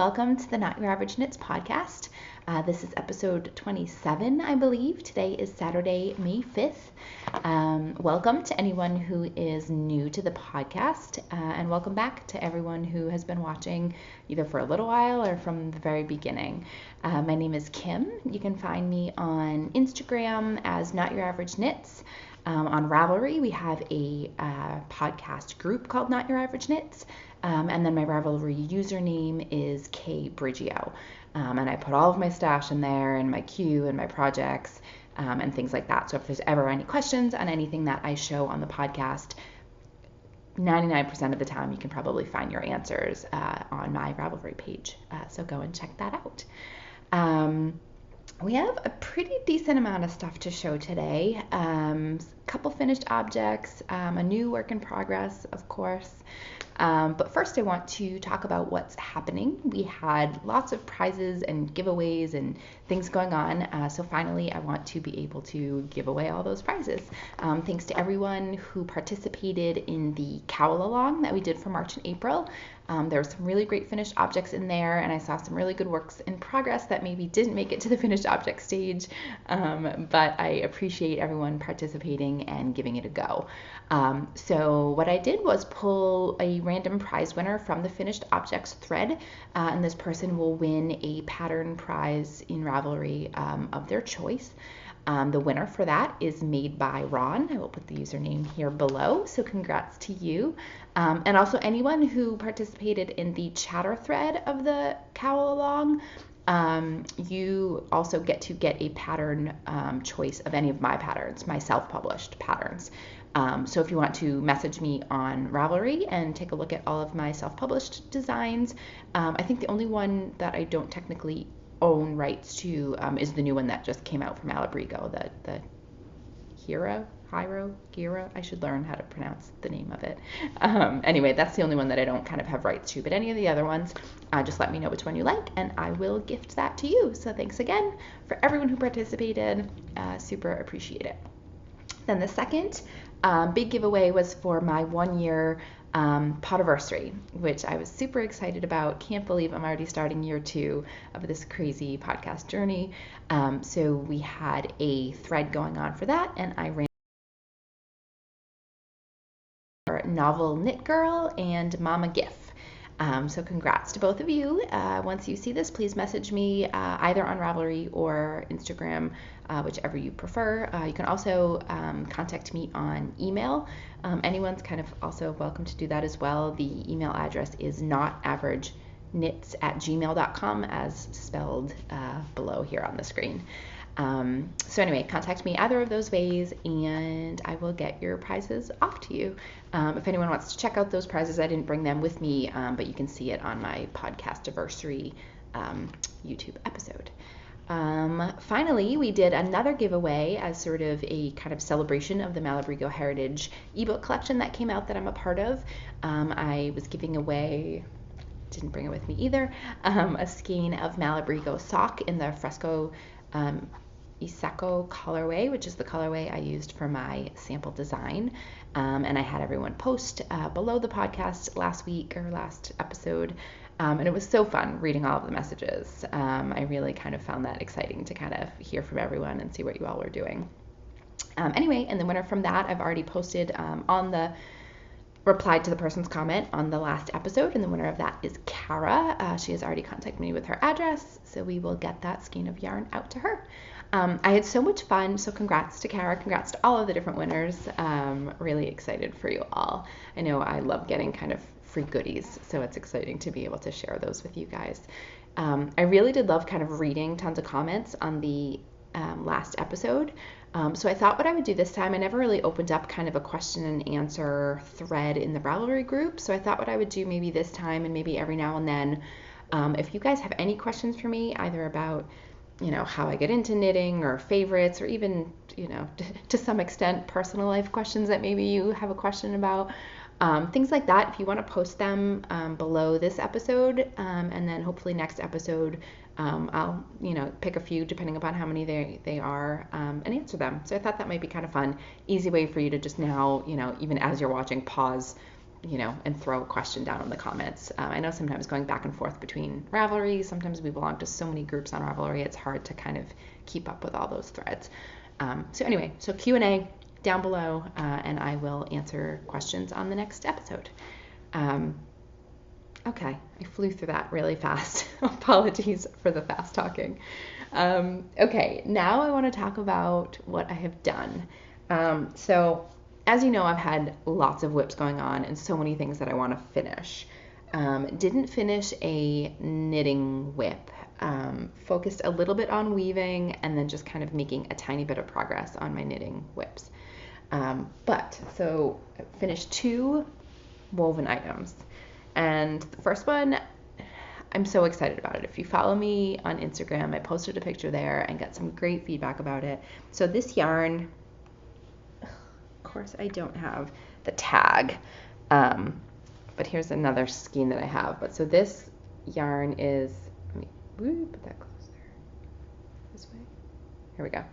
welcome to the Not Your Average Knits podcast. This is episode 27, I believe. Today is Saturday, May 5th. Welcome to anyone who is new to the podcast, and welcome back to everyone who has been watching either for a little while or from the very beginning. My name is Kim. You can find me on Instagram as Not Your Average Knits. On Ravelry, we have a podcast group called Not Your Average Knits. And then my Ravelry username is kbridgeo. And I put all of my stash in there and my queue and my projects and things like that. So if there's ever any questions on anything that I show on the podcast, 99% of the time you can probably find your answers on my Ravelry page. So go and check that out. We have a pretty decent amount of stuff to show today. A couple finished objects, a new work in progress, of course. But first I want to talk about what's happening. We had lots of prizes and giveaways and things going on. So finally I want to be able to give away all those prizes. Thanks to everyone who participated in the cowl along that we did for March and April. There were some really great finished objects in there, and I saw some really good works in progress that maybe didn't make it to the finished object stage, but I appreciate everyone participating and giving it a go. So what I did was pull a random prize winner from the finished objects thread, and this person will win a pattern prize in Ravelry of their choice. The winner for that is made by Ron. I will put the username here below, so congrats to you. And also anyone who participated in the chatter thread of the cowl along, you also get to get a pattern choice of any of my patterns, my self-published patterns. So if you want to message me on Ravelry and take a look at all of my self-published designs, I think the only one that I don't technically own rights to is the new one that just came out from kbridgeo, the Gira, I should learn how to pronounce the name of it. Anyway, that's the only one that I don't kind of have rights to, but any of the other ones, just let me know which one you like and I will gift that to you. So thanks again for everyone who participated, super appreciate it. Then the second big giveaway was for my 1 year podiversary, which I was super excited about. Can't believe I'm already starting year 2 of this crazy podcast journey. So we had a thread going on for that, and I ran Novel Knit Girl and Mama Gif. So congrats to both of you. Once you see this, please message me either on Ravelry or Instagram, whichever you prefer. You can also contact me on email. Anyone's kind of also welcome to do that as well. The email address is notaverageknits@gmail.com as spelled below here on the screen. So anyway, contact me either of those ways and I will get your prizes off to you. If anyone wants to check out those prizes, I didn't bring them with me, but you can see it on my podcast-iversary YouTube episode. Finally, we did another giveaway as sort of a kind of celebration of the kbridgeo Heritage ebook collection that came out that I'm a part of. I was giving away, didn't bring it with me either, a skein of kbridgeo sock in the fresco Isako colorway, which is the colorway I used for my sample design. And I had everyone post below the podcast last week or last episode. And it was so fun reading all of the messages. I really kind of found that exciting to kind of hear from everyone and see what you all were doing. Anyway, and the winner from that I've already posted replied to the person's comment on the last episode, and the winner of that is Kara. She has already contacted me with her address, so we will get that skein of yarn out to her. I had so much fun, so congrats to Kara, congrats to all of the different winners. Really excited for you all. I know I love getting kind of free goodies, so it's exciting to be able to share those with you guys. I really did love kind of reading tons of comments on the last episode. So I thought what I would do this time, I never really opened up kind of a question and answer thread in the Ravelry group. So I thought what I would do maybe this time and maybe every now and then, if you guys have any questions for me, either about, how I get into knitting or favorites, or even, to some extent personal life questions that maybe you have a question about, things like that. If you want to post them below this episode, and then hopefully next episode, I'll, pick a few depending upon how many they are, and answer them. So I thought that might be kind of fun, easy way for you to just now, even as you're watching, pause, and throw a question down in the comments. I know sometimes going back and forth between Ravelry, sometimes we belong to so many groups on Ravelry, it's hard to kind of keep up with all those threads. So Q&A down below, and I will answer questions on the next episode. Okay, I flew through that really fast. Apologies for the fast talking. Okay, now I want to talk about what I have done. So as you know, I've had lots of whips going on and so many things that I want to finish. Didn't finish a knitting whip. Focused a little bit on weaving and then just kind of making a tiny bit of progress on my knitting whips. So I finished 2 woven items. And the first one, I'm so excited about it. If you follow me on Instagram, I posted a picture there and got some great feedback about it. So this yarn, of course I don't have the tag, but here's another skein that I have. But so this yarn is, let me put that closer, this way. Here we go.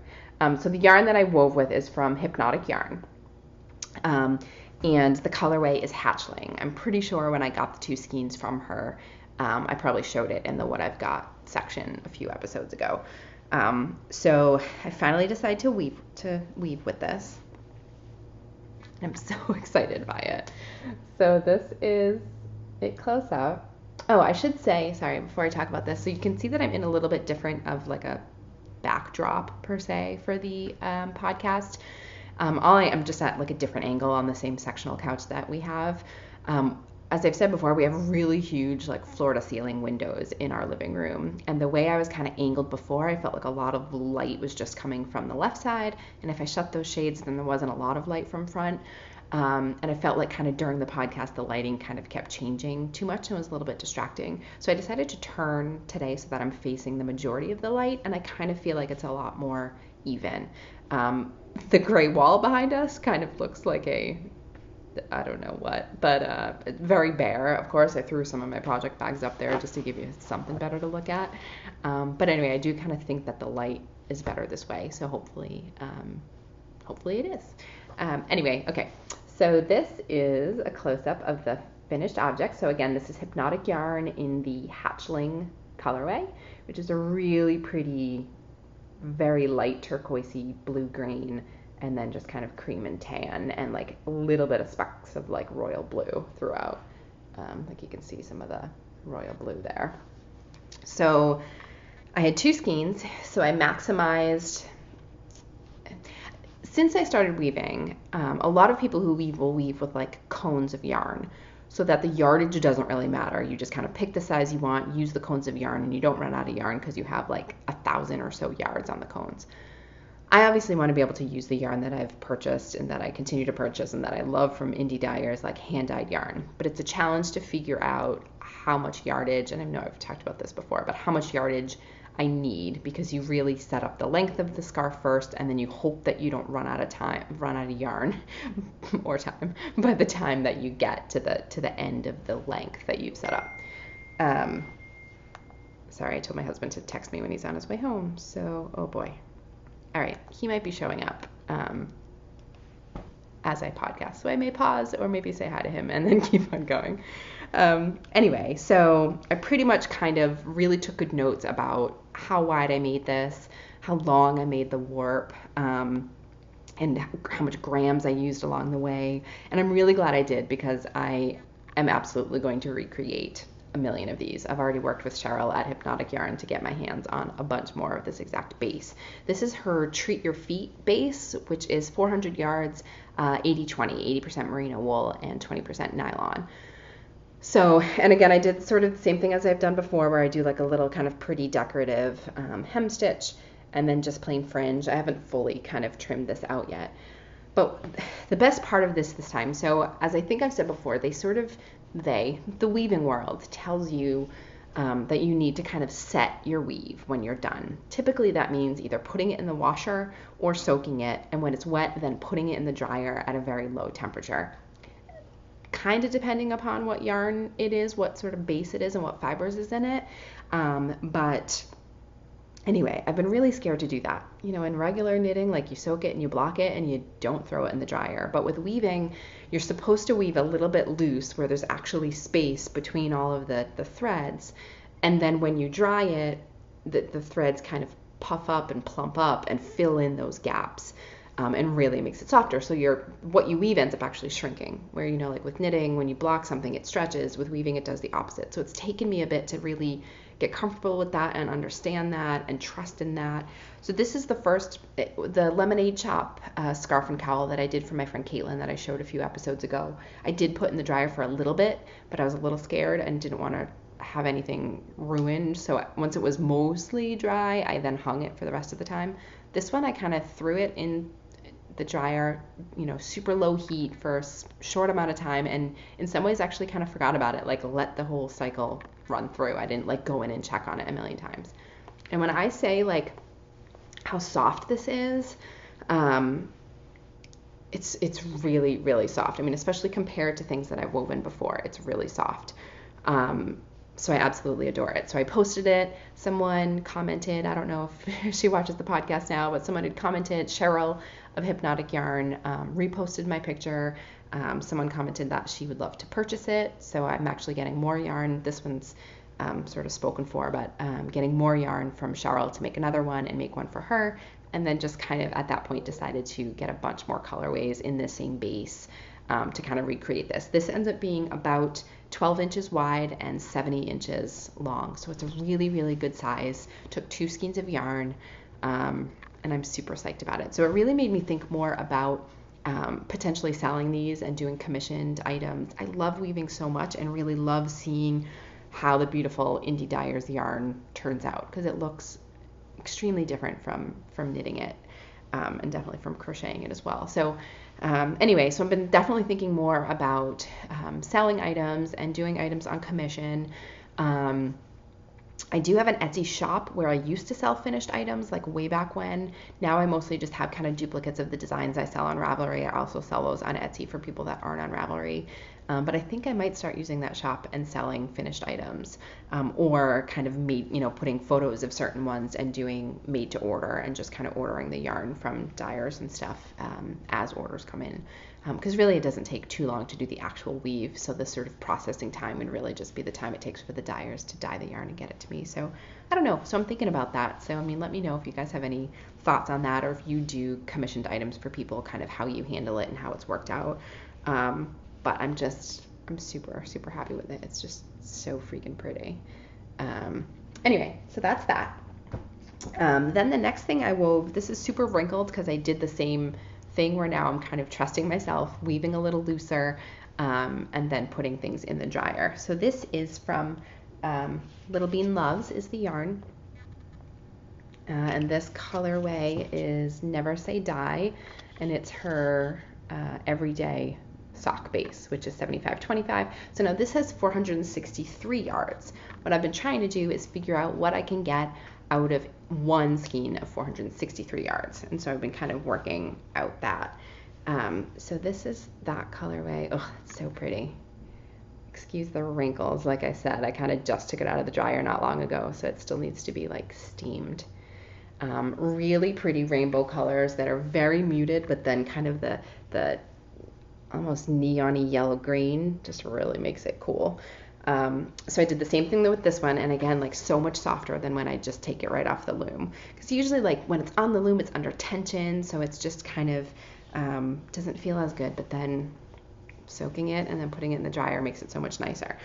So the yarn that I wove with is from Hypnotic Yarn. And the colorway is Hatchling. I'm pretty sure when I got the 2 skeins from her, I probably showed it in the What I've Got section a few episodes ago. So I finally decided to weave with this. I'm so excited by it. So this is it close up. Oh, I should say, sorry, before I talk about this, so you can see that I'm in a little bit different of like a backdrop per se for the podcast. I'm just at like a different angle on the same sectional couch that we have. As I've said before, we have really huge like floor to ceiling windows in our living room. And the way I was kind of angled before, I felt like a lot of light was just coming from the left side. And if I shut those shades, then there wasn't a lot of light from front. And I felt like kind of during the podcast, the lighting kind of kept changing too much and it was a little bit distracting. So I decided to turn today so that I'm facing the majority of the light. And I kind of feel like it's a lot more even. The gray wall behind us kind of looks like I don't know what, but very bare. Of course, I threw some of my project bags up there just to give you something better to look at. But anyway, I do kind of think that the light is better this way. So hopefully it is. Anyway, okay. So this is a close-up of the finished object. So again, this is Hypnotic Yarn in the Hatchling colorway, which is a really pretty, very light turquoisey blue green, and then just kind of cream and tan and like a little bit of specks of like royal blue throughout. Like you can see some of the royal blue there. So I had 2 skeins, so I maximized. Since I started weaving, a lot of people who weave will weave with like cones of yarn so that the yardage doesn't really matter. You just kind of pick the size you want, use the cones of yarn, and you don't run out of yarn because you have like 1,000 or so yards on the cones. I obviously want to be able to use the yarn that I've purchased and that I continue to purchase and that I love from indie dyers, like hand-dyed yarn. But it's a challenge to figure out how much yardage, and I know I've talked about this before, but how much yardage I need, because you really set up the length of the scarf first and then you hope that you don't run out of yarn or time by the time that you get to the end of the length that you've set up. Sorry, I told my husband to text me when he's on his way home, so oh boy. All right, he might be showing up as I podcast, so I may pause or maybe say hi to him and then keep on going. Anyway, so I pretty much kind of really took good notes about how wide I made this, how long I made the warp, and how much grams I used along the way. And I'm really glad I did, because I am absolutely going to recreate a million of these. I've already worked with Cheryl at Hypnotic Yarn to get my hands on a bunch more of this exact base. This is her Treat Your Feet base, which is 400 yards, 80-20, 80% merino wool and 20% nylon. So, and again, I did sort of the same thing as I've done before, where I do like a little kind of pretty decorative hem stitch and then just plain fringe. I haven't fully kind of trimmed this out yet. But the best part of this time, so as I think I've said before, the weaving world tells you that you need to kind of set your weave when you're done. Typically that means either putting it in the washer or soaking it, and when it's wet, then putting it in the dryer at a very low temperature. Kind of depending upon what yarn it is, what sort of base it is, and what fibers is in it. But Anyway, I've been really scared to do that. In regular knitting, like you soak it and you block it and you don't throw it in the dryer. But with weaving, you're supposed to weave a little bit loose where there's actually space between all of the threads. And then when you dry it, the threads kind of puff up and plump up and fill in those gaps. And really makes it softer. So what you weave ends up actually shrinking. Where, like with knitting, when you block something, it stretches. With weaving, it does the opposite. So it's taken me a bit to really get comfortable with that and understand that and trust in that. So this is the lemonade shop scarf and cowl that I did for my friend Caitlin that I showed a few episodes ago. I did put in the dryer for a little bit, but I was a little scared and didn't want to have anything ruined. So once it was mostly dry, I then hung it for the rest of the time. This one, I kind of threw it in the dryer, super low heat for a short amount of time, and in some ways actually kind of forgot about it, like let the whole cycle run through. I didn't like go in and check on it a million times. And when I say like how soft this is, it's really, really soft. I mean, especially compared to things that I've woven before, it's really soft. So I absolutely adore it. So I posted it. Someone commented, I don't know if she watches the podcast now, but someone had commented, Cheryl of Hypnotic Yarn, reposted my picture. Someone commented that she would love to purchase it. So I'm actually getting more yarn. This one's sort of spoken for, but getting more yarn from Cheryl to make another one and make one for her. And then just kind of at that point decided to get a bunch more colorways in the same base to kind of recreate this. This ends up being about 12 inches wide and 70 inches long. So it's a really, really good size. Took 2 skeins of yarn, and I'm super psyched about it. So it really made me think more about potentially selling these and doing commissioned items. I love weaving so much and really love seeing how the beautiful Indie Dyers yarn turns out, because it looks extremely different from knitting it, and definitely from crocheting it as well. So anyway, so I've been definitely thinking more about selling items and doing items on commission. I do have an Etsy shop where I used to sell finished items like way back when. Now I mostly just have kind of duplicates of the designs I sell on Ravelry. I also sell those on Etsy for people that aren't on Ravelry. But I think I might start using that shop and selling finished items, or kind of putting photos of certain ones and doing made to order and just kind of ordering the yarn from dyers and stuff as orders come in. Because really it doesn't take too long to do the actual weave. So the sort of processing time would really just be the time it takes for the dyers to dye the yarn and get it to me. So I don't know. So I'm thinking about that. So, let me know if you guys have any thoughts on that, or if you do commissioned items for people, kind of how you handle it and how it's worked out. But I'm super, super happy with it. It's just so freaking pretty. Anyway, so that's that. Then the next thing I wove, this is super wrinkled because I did the same thing where now I'm kind of trusting myself, weaving a little looser, and then putting things in the dryer. So this is from Little Bean Loves is the yarn. And this colorway is Never Say Die, and it's her everyday sock base, which is 75-25. So now this has 463 yards. What I've been trying to do is figure out what I can get out of one skein of 463 yards. And so I've been kind of working out that. So this is that colorway. Oh, it's so pretty. Excuse the wrinkles. Like I said, I kind of just took it out of the dryer not long ago, so it still needs to be like steamed. Really pretty rainbow colors that are very muted, but then kind of the almost neon-y yellow green just really makes it cool. So I did the same thing with this one, and again, like so much softer than when I just take it right off the loom. Because usually like when it's on the loom, it's under tension, so it's just kind of doesn't feel as good, but then soaking it and then putting it in the dryer makes it so much nicer.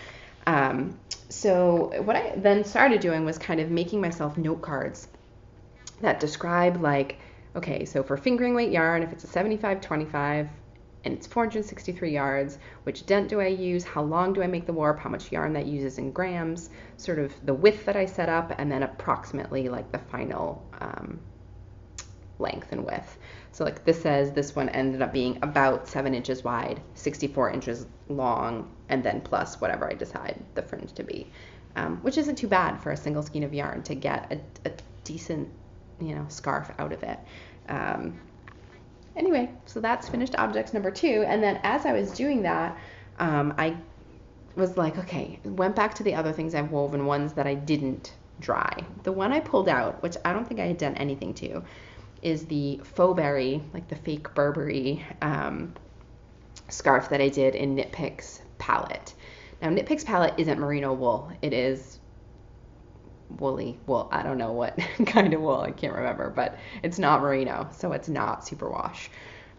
So what I then started doing was kind of making myself note cards that describe like, okay, so for fingering weight yarn, if it's a 75-25 and it's 463 yards, which dent do I use, how long do I make the warp, how much yarn that uses in grams, sort of the width that I set up, and then approximately like the final length and width. So like this says this one ended up being about 7 inches wide, 64 inches long, and then plus whatever I decide the fringe to be, which isn't too bad for a single skein of yarn to get a decent, scarf out of it. Anyway, so that's finished objects number 2. And then as I was doing that, I was like, okay, went back to the other things I've woven, ones that I didn't dry. The one I pulled out, which I don't think I had done anything to, is the faux berry, like the fake Burberry scarf that I did in Knit Picks palette. Now, Knit Picks palette isn't merino wool. It is woolly wool. I don't know what kind of wool. I can't remember, but it's not merino, so it's not superwash.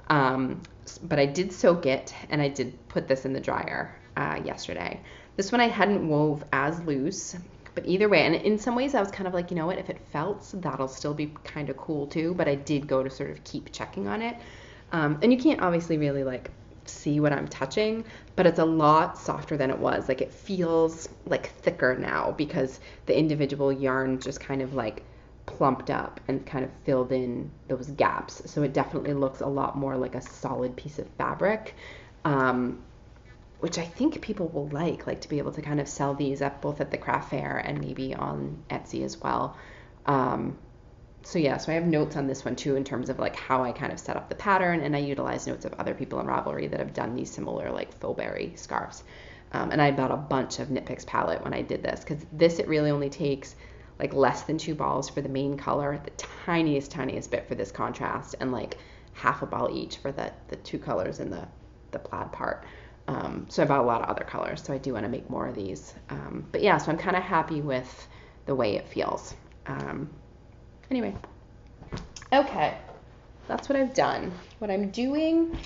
But I did soak it, and I did put this in the dryer yesterday. This one I hadn't wove as loose, but either way, and in some ways I was kind of like, you know what, if it felts, that'll still be kind of cool too, but I did go to sort of keep checking on it. And you can't obviously really like see what I'm touching, but it's a lot softer than it was. Like it feels like thicker now because the individual yarn just kind of like plumped up and kind of filled in those gaps. So it definitely looks a lot more like a solid piece of fabric, which I think people will like to be able to kind of sell these up both at the craft fair and maybe on Etsy as well. So I have notes on this one too in terms of like how I kind of set up the pattern, and I utilize notes of other people in Ravelry that have done these similar like faux berry scarves. And I bought a bunch of Knit Picks palette when I did this, because this, it really only takes like less than 2 balls for the main color, the tiniest bit for this contrast, and like half a ball each for the 2 colors in the plaid part. So I bought a lot of other colors, so I do want to make more of these. But yeah, so I'm kind of happy with the way it feels. Anyway, okay, that's what I've done. What I'm doing,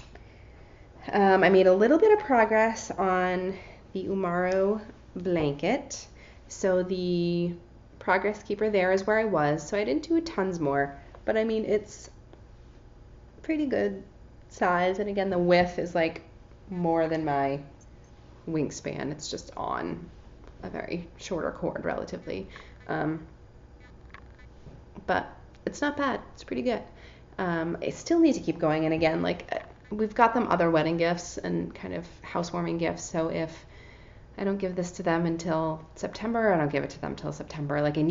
I made a little bit of progress on the Umaro blanket. So the progress keeper there is where I was, so I didn't do tons more, but I mean, it's pretty good size, and again, the width is like more than my wingspan. It's just on a very shorter cord relatively. But it's not bad. It's pretty good. I still need to keep going. And again, like we've got them other wedding gifts and kind of housewarming gifts. So if I don't give this to them until September, I don't give it to them until September. Like I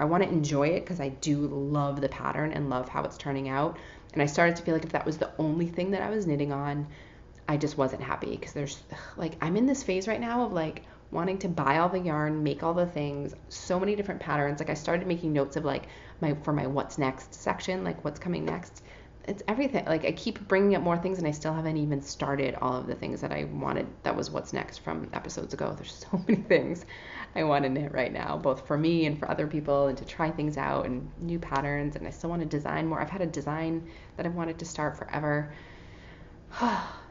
want to enjoy it because I do love the pattern and love how it's turning out. And I started to feel like if that was the only thing that I was knitting on, I just wasn't happy, because there's like, I'm in this phase right now of like wanting to buy all the yarn, make all the things, so many different patterns. Like I started making notes of like for my what's next section, like what's coming next. It's everything. Like I keep bringing up more things, and I still haven't even started all of the things that I wanted. That was what's next from episodes ago. There's so many things I want to knit right now, both for me and for other people, and to try things out and new patterns. And I still want to design more. I've had a design that I've wanted to start forever.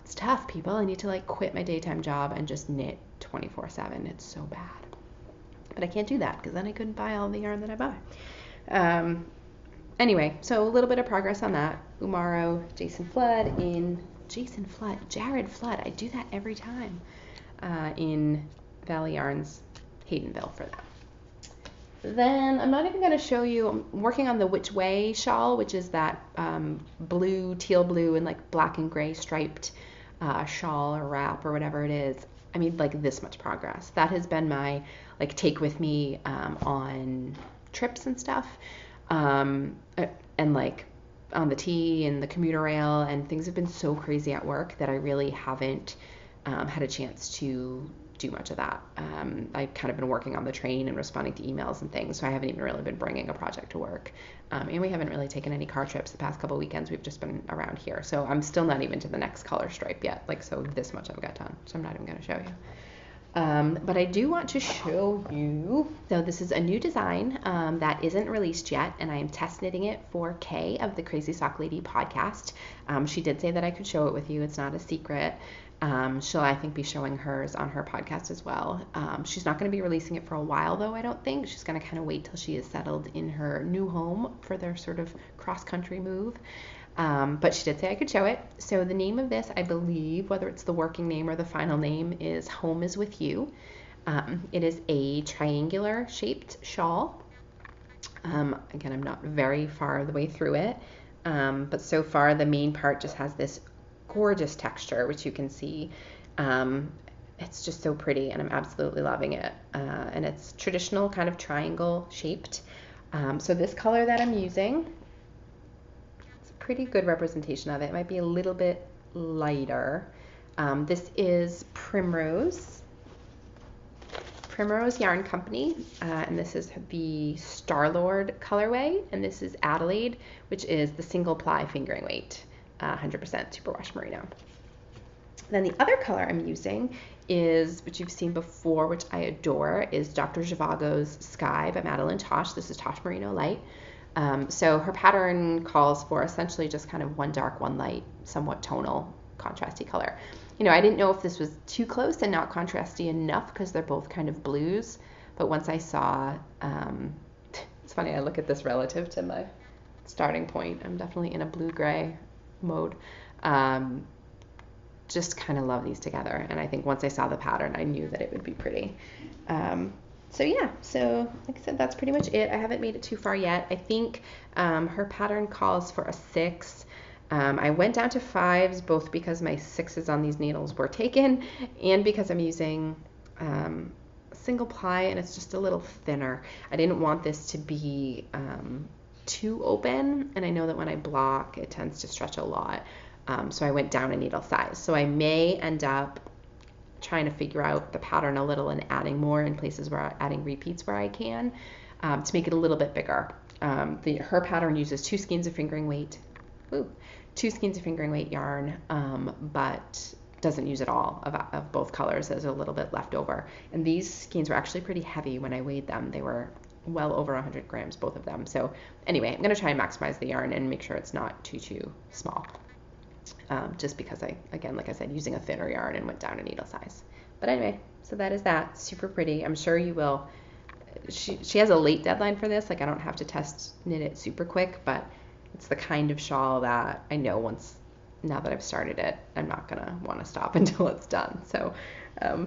It's tough, people. I need to like quit my daytime job and just knit 24/7. It's so bad. But I can't do that because then I couldn't buy all the yarn that I buy. Anyway, so a little bit of progress on that. Umaro, Jared Flood. I do that every time in Valley Yarns, Haydenville for that. Then I'm not even going to show you, I'm working on the Which Way shawl, which is that blue, teal blue, and like black and gray striped shawl or wrap or whatever it is. I made like this much progress. That has been my like take with me on trips and stuff, and like on the T and the commuter rail, and things have been so crazy at work that I really haven't had a chance to do much of that. I've kind of been working on the train and responding to emails and things, so I haven't even really been bringing a project to work. And we haven't really taken any car trips the past couple weekends. We've just been around here. So I'm still not even to the next color stripe yet. Like, so this much I've got done. So I'm not even going to show you. But I do want to show you. So this is a new design that isn't released yet, and I am test knitting it for Kay of the Crazy Sock Lady podcast. She did say that I could show it with you. It's not a secret. She'll, I think, be showing hers on her podcast as well. She's not going to be releasing it for a while, though, I don't think. She's going to kind of wait till she is settled in her new home for their sort of cross-country move. But she did say I could show it. So the name of this, I believe, whether it's the working name or the final name, is Home is With You. It is a triangular shaped shawl. Again, I'm not very far the way through it. But so far the main part just has this gorgeous texture, which you can see. It's just so pretty, and I'm absolutely loving it. And it's traditional kind of triangle shaped. So this color that I'm using, it's a pretty good representation of it. It might be a little bit lighter. This is Primrose Primrose Yarn Company, and this is the Starlord colorway, and this is Adelaide, which is the single ply fingering weight, 100% superwash merino. Then the other color I'm using is, which you've seen before, which I adore, is Dr. Zhivago's Sky by Madeline Tosh. This is Tosh Merino Light. So her pattern calls for essentially just kind of one dark, one light, somewhat tonal, contrasty color. I didn't know if this was too close and not contrasty enough because they're both kind of blues. But once I saw, it's funny, I look at this relative to my starting point. I'm definitely in a blue-gray mode. Just kind of love these together. And I think once I saw the pattern, I knew that it would be pretty. So like I said, that's pretty much it. I haven't made it too far yet. I think her pattern calls for a 6. I went down to 5s, both because my 6s on these needles were taken and because I'm using single ply and it's just a little thinner. I didn't want this to be too open, and I know that when I block, it tends to stretch a lot. So I went down a needle size. So I may end up trying to figure out the pattern a little and adding more in places where adding repeats where I can to make it a little bit bigger. Her pattern uses 2 skeins of fingering weight. 2 skeins of fingering weight yarn, but doesn't use it all of both colors. There's a little bit left over. And these skeins were actually pretty heavy when I weighed them. They were well over 100 grams, both of them. So anyway, I'm going to try and maximize the yarn and make sure it's not too small. Just because again, like I said, using a thinner yarn and went down a needle size. But anyway, so that is that. Super pretty. I'm sure you will. She has a late deadline for this. Like, I don't have to test knit it super quick, but it's the kind of shawl that I know now that I've started it, I'm not going to want to stop until it's done. So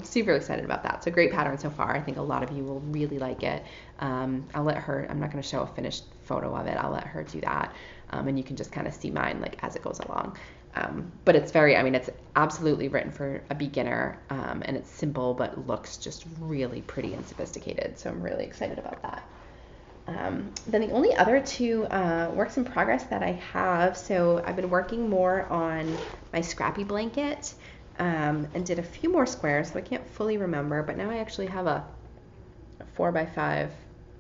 super excited about that. So great pattern so far. I think a lot of you will really like it. I'll let her, I'm not going to show a finished photo of it. I'll let her do that. And you can just kind of see mine like as it goes along. But it's it's absolutely written for a beginner, and it's simple, but looks just really pretty and sophisticated. So I'm really excited about that. Then the only other 2 works in progress that I have, so I've been working more on my scrappy blanket, and did a few more squares, so I can't fully remember, but now I actually have a 4x5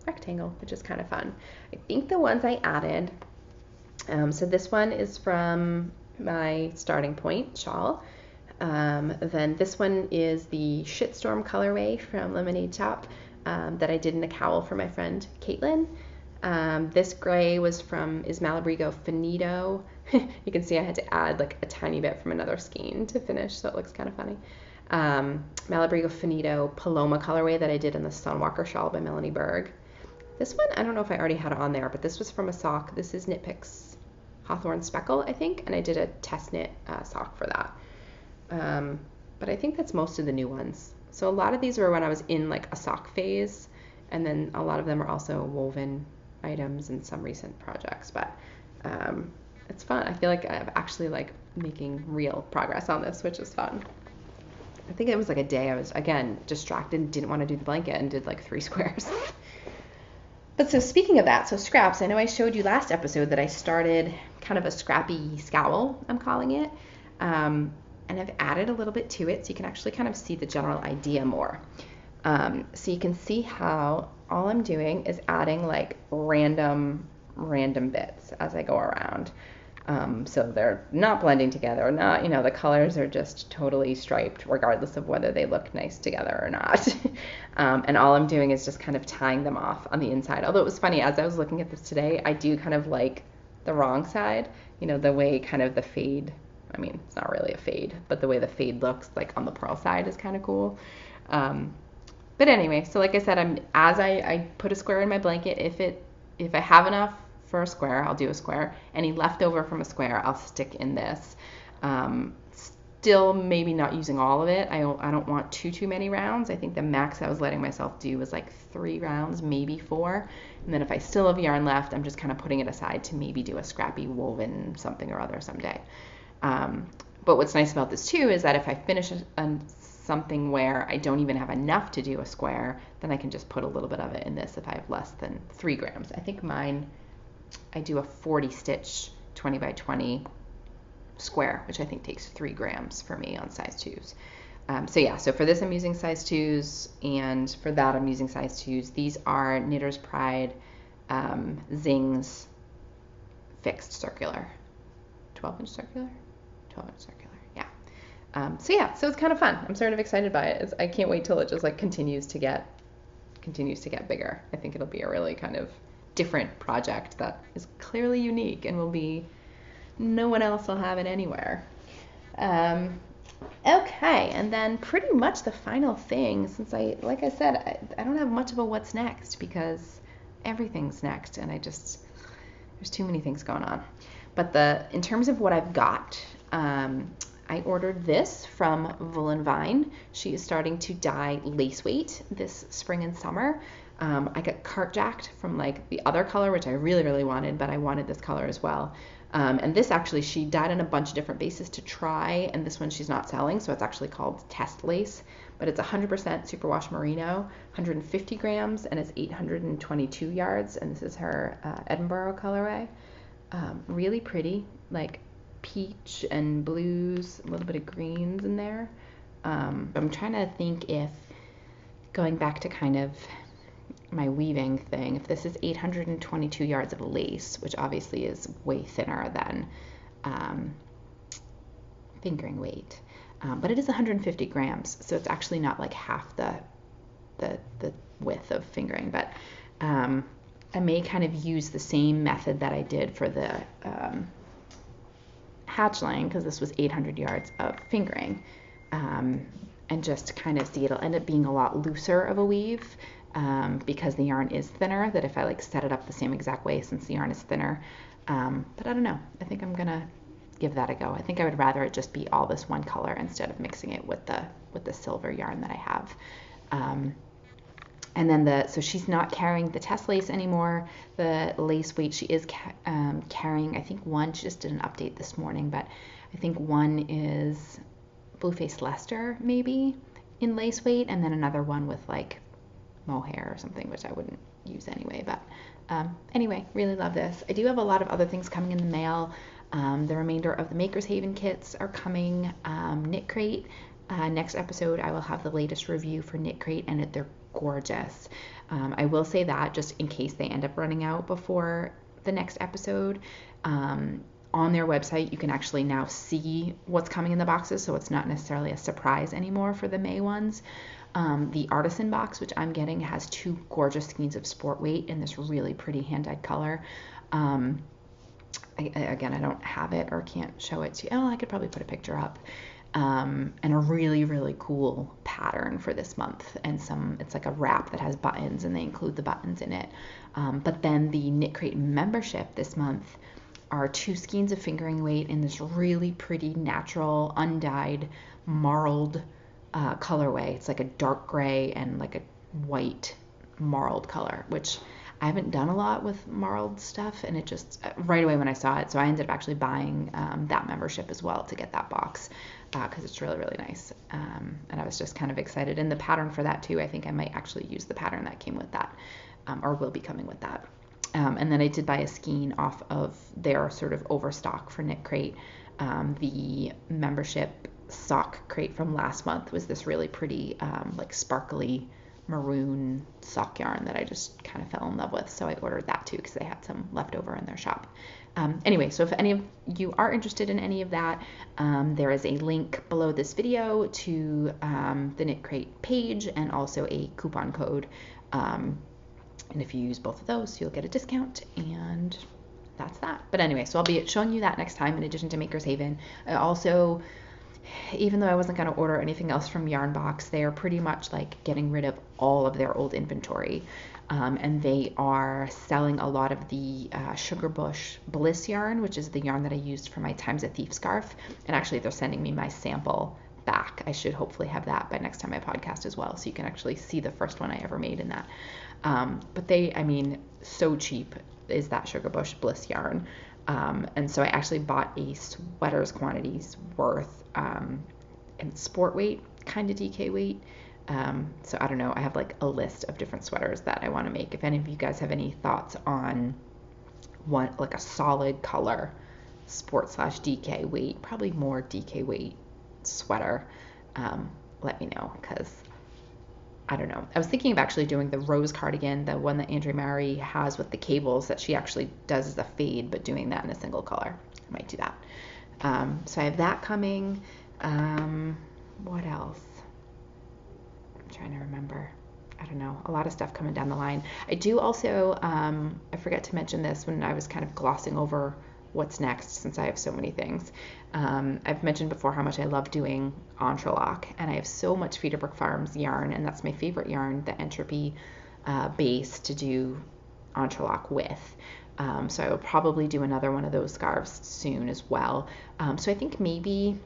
rectangle, which is kind of fun. I think the ones I added, so this one is from my starting point shawl. Then this one is the Shitstorm colorway from Lemonade Top that I did in a cowl for my friend Caitlin. This gray is Malabrigo Finito. You can see I had to add like a tiny bit from another skein to finish, so it looks kind of funny. Malabrigo Finito Paloma colorway that I did in the Stonewalker shawl by Melanie Berg. This one, I don't know if I already had it on there, but this was from a sock. This is Knit Picks Hawthorne Speckle, I think, and I did a test knit sock for that. But I think that's most of the new ones. So a lot of these were when I was in like a sock phase, and then a lot of them are also woven items in some recent projects. But it's fun. I feel like I'm actually like making real progress on this, which is fun. I think it was like a day I was, again, distracted, didn't want to do the blanket, and did like 3 squares. But so speaking of that, so scraps, I know I showed you last episode that I started kind of a scrappy scowl, I'm calling it. And I've added a little bit to it so you can actually kind of see the general idea more. So you can see how all I'm doing is adding like random bits as I go around. So they're not blending together, not, the colors are just totally striped regardless of whether they look nice together or not. And all I'm doing is just kind of tying them off on the inside. Although it was funny, as I was looking at this today, I do kind of like the wrong side, the way kind of the fade, it's not really a fade, but the way the fade looks like on the purl side is kind of cool. But anyway, so like I said, as I put a square in my blanket, if I have enough for a square, I'll do a square. Any leftover from a square, I'll stick in this. Still maybe not using all of it. I don't want too many rounds. I think the max I was letting myself do was like 3 rounds, maybe 4. And then if I still have yarn left, I'm just kind of putting it aside to maybe do a scrappy woven something or other someday. But what's nice about this too is that if I finish something where I don't even have enough to do a square, then I can just put a little bit of it in this if I have less than 3 grams. I think mine, I do a 40 stitch 20 by 20 square, which I think takes 3 grams for me on size 2s. So yeah, so for this I'm using size 2s, and for that I'm using size 2s. These are Knitter's Pride Zings fixed circular, 12-inch circular, 12-inch circular, yeah. So yeah, so it's kind of fun. I'm sort of excited by it. I can't wait till it just like continues to get bigger. I think it'll be a really kind of different project that is clearly unique and will be, no one else will have it anywhere. Okay, and then pretty much the final thing, since like I said, I don't have much of a what's next because everything's next, and there's too many things going on. But in terms of what I've got, I ordered this from Wool and Vine. She is starting to dye lace weight this spring and summer. I got cart jacked from like the other color, which I really, really wanted, but I wanted this color as well. And this actually, she dyed on a bunch of different bases to try, and this one she's not selling, so it's actually called Test Lace, but it's 100% superwash merino, 150 grams, and it's 822 yards, and this is her Edinburgh colorway. Really pretty, like peach and blues, a little bit of greens in there. I'm trying to think if, going back to kind of my weaving thing, if this is 822 yards of lace, which obviously is way thinner than fingering weight, but it is 150 grams, so it's actually not like half the width of fingering, but I may kind of use the same method that I did for the hatchling, because this was 800 yards of fingering, and just kind of see, it'll end up being a lot looser of a weave, because the yarn is thinner, that if I like set it up the same exact way, since the yarn is thinner. But I don't know, I think I'm gonna give that a go. I think I would rather it just be all this one color instead of mixing it with the silver yarn that I have. And then so she's not carrying the test lace anymore. The lace weight she is carrying, I think one, she just did an update this morning, but I think one is Blueface Leicester maybe in lace weight, and then another one with like mohair or something, which I wouldn't use anyway. But anyway, really love this. I do have a lot of other things coming in the mail. The remainder of the Maker's Haven kits are coming. Knit Crate, next episode I will have the latest review for Knit Crate, and they're gorgeous. I will say that just in case they end up running out before the next episode, on their website you can actually now see what's coming in the boxes, so it's not necessarily a surprise anymore for the May ones. The Artisan box, which I'm getting, has 2 gorgeous skeins of sport weight in this really pretty hand-dyed color. Again, I don't have it or can't show it to you. Oh, I could probably put a picture up. And a really, really cool pattern for this month, and it's like a wrap that has buttons, and they include the buttons in it. But then the Knit Crate membership this month are 2 skeins of fingering weight in this really pretty natural undyed marled colorway. It's like a dark gray and like a white marled color, which I haven't done a lot with marled stuff, and it just right away when I saw it, so I ended up actually buying that membership as well to get that box, because it's really, really nice, and I was just kind of excited. And the pattern for that too, I think I might actually use the pattern that came with that, or will be coming with that. And then I did buy a skein off of their sort of overstock for Knit Crate. The membership sock crate from last month was this really pretty like sparkly maroon sock yarn that I just kind of fell in love with, so I ordered that too because they had some left over in their shop. Anyway, so if any of you are interested in any of that, there is a link below this video to the Knit Crate page, and also a coupon code, and if you use both of those you'll get a discount, and that's that. But anyway, so I'll be showing you that next time in addition to Maker's Haven. I also, even though I wasn't going to order anything else from Yarnbox, they are pretty much like getting rid of all of their old inventory, and they are selling a lot of the Sugarbush Bliss yarn, which is the yarn that I used for my Times a Thief scarf, and actually they're sending me my sample back. I should hopefully have that by next time I podcast as well, so you can actually see the first one I ever made in that. But they, I mean, so cheap is that Sugarbush Bliss yarn. And so I actually bought a sweater's quantities worth, and sport weight, kind of DK weight. So I don't know, I have like a list of different sweaters that I want to make. If any of you guys have any thoughts on what, like a solid color sport / DK weight, probably more DK weight sweater, let me know, because I don't know. I was thinking of actually doing the rose cardigan, the one that Andrea Mary has with the cables that she actually does as a fade, but doing that in a single color. I might do that. So I have that coming. What else? I'm trying to remember. I don't know. A lot of stuff coming down the line. I do also, I forgot to mention this when I was kind of glossing over what's next, since I have so many things. I've mentioned before how much I love doing entrelac, and I have so much Feederbrook Farms yarn, and that's my favorite yarn, the Entropy base, to do entrelac with. So I will probably do another one of those scarves soon as well. So I think maybe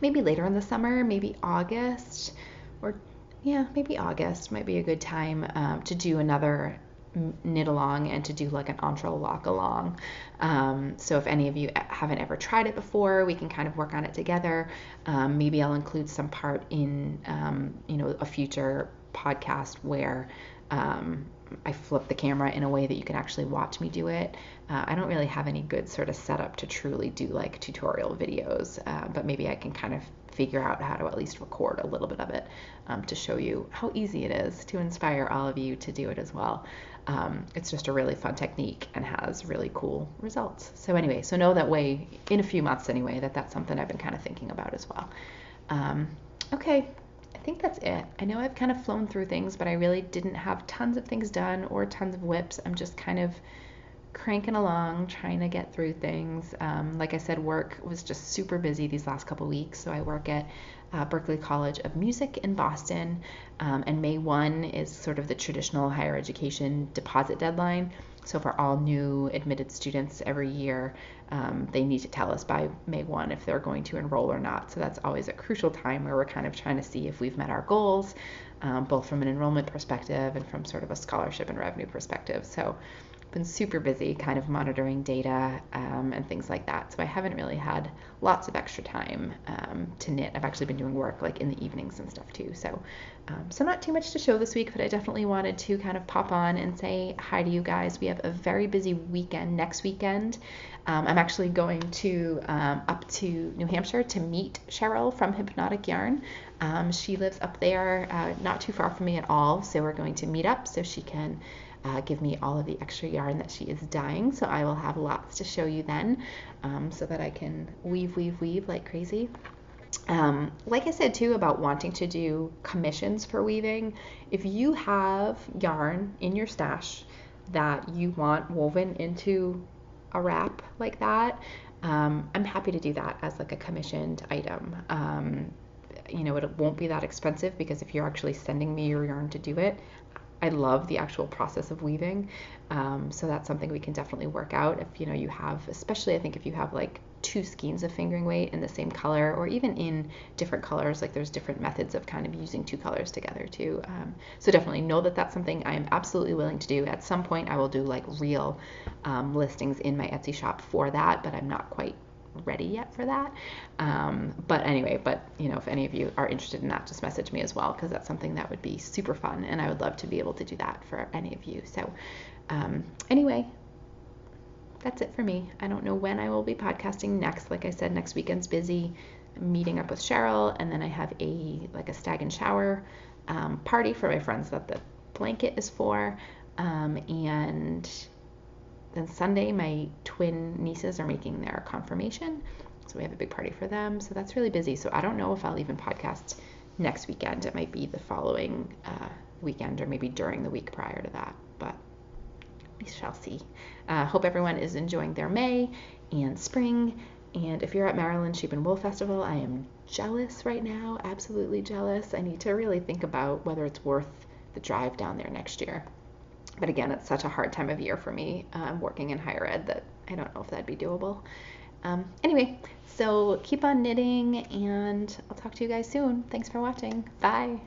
later in the summer, maybe August, or maybe August might be a good time to do another knit along and to do like an entrelac along. So if any of you haven't ever tried it before, we can kind of work on it together. Maybe I'll include some part in a future podcast where I flip the camera in a way that you can actually watch me do it. I don't really have any good sort of setup to truly do like tutorial videos, but maybe I can kind of figure out how to at least record a little bit of it to show you how easy it is, to inspire all of you to do it as well. It's just a really fun technique and has really cool results. So anyway, so know that way in a few months anyway, that's something I've been kind of thinking about as well. Okay, I think that's it. I know I've kind of flown through things, but I really didn't have tons of things done or tons of whips. I'm just kind of cranking along, trying to get through things. Like I said, work was just super busy these last couple weeks. So I work at Berklee College of Music in Boston, and May 1 is sort of the traditional higher education deposit deadline. So for all new admitted students every year, they need to tell us by May 1 if they're going to enroll or not. So that's always a crucial time where we're kind of trying to see if we've met our goals, both from an enrollment perspective and from sort of a scholarship and revenue perspective. So been super busy kind of monitoring data and things like that. So I haven't really had lots of extra time to knit. I've actually been doing work like in the evenings and stuff too. So not too much to show this week, but I definitely wanted to kind of pop on and say hi to you guys. We have a very busy weekend next weekend. I'm actually going to up to New Hampshire to meet Cheryl from Hypnotic Yarn. She lives up there, not too far from me at all. So we're going to meet up so she can give me all of the extra yarn that she is dyeing. So I will have lots to show you then, so that I can weave like crazy. Like I said too about wanting to do commissions for weaving, if you have yarn in your stash that you want woven into a wrap like that, I'm happy to do that as like a commissioned item. It won't be that expensive, because if you're actually sending me your yarn to do it, I love the actual process of weaving. So that's something we can definitely work out if you have, especially I think if you have like 2 skeins of fingering weight in the same color, or even in different colors, like there's different methods of kind of using 2 colors together too. So definitely know that that's something I am absolutely willing to do. At some point I will do like real listings in my Etsy shop for that, but I'm not quite ready yet for that. But anyway, if any of you are interested in that, just message me as well, because that's something that would be super fun, and I would love to be able to do that for any of you. So anyway, that's it for me. I don't know when I will be podcasting next. Like I said, next weekend's busy. I'm meeting up with Cheryl, and then I have a stag and shower party for my friends that the blanket is for, and then Sunday, my twin nieces are making their confirmation, so we have a big party for them. So that's really busy. So I don't know if I'll even podcast next weekend. It might be the following weekend, or maybe during the week prior to that, but we shall see. Hope everyone is enjoying their May and spring. And if you're at Maryland Sheep and Wool Festival, I am jealous right now, absolutely jealous. I need to really think about whether it's worth the drive down there next year. But again, it's such a hard time of year for me. I'm working in higher ed that I don't know if that'd be doable. Anyway, so keep on knitting, and I'll talk to you guys soon. Thanks for watching. Bye.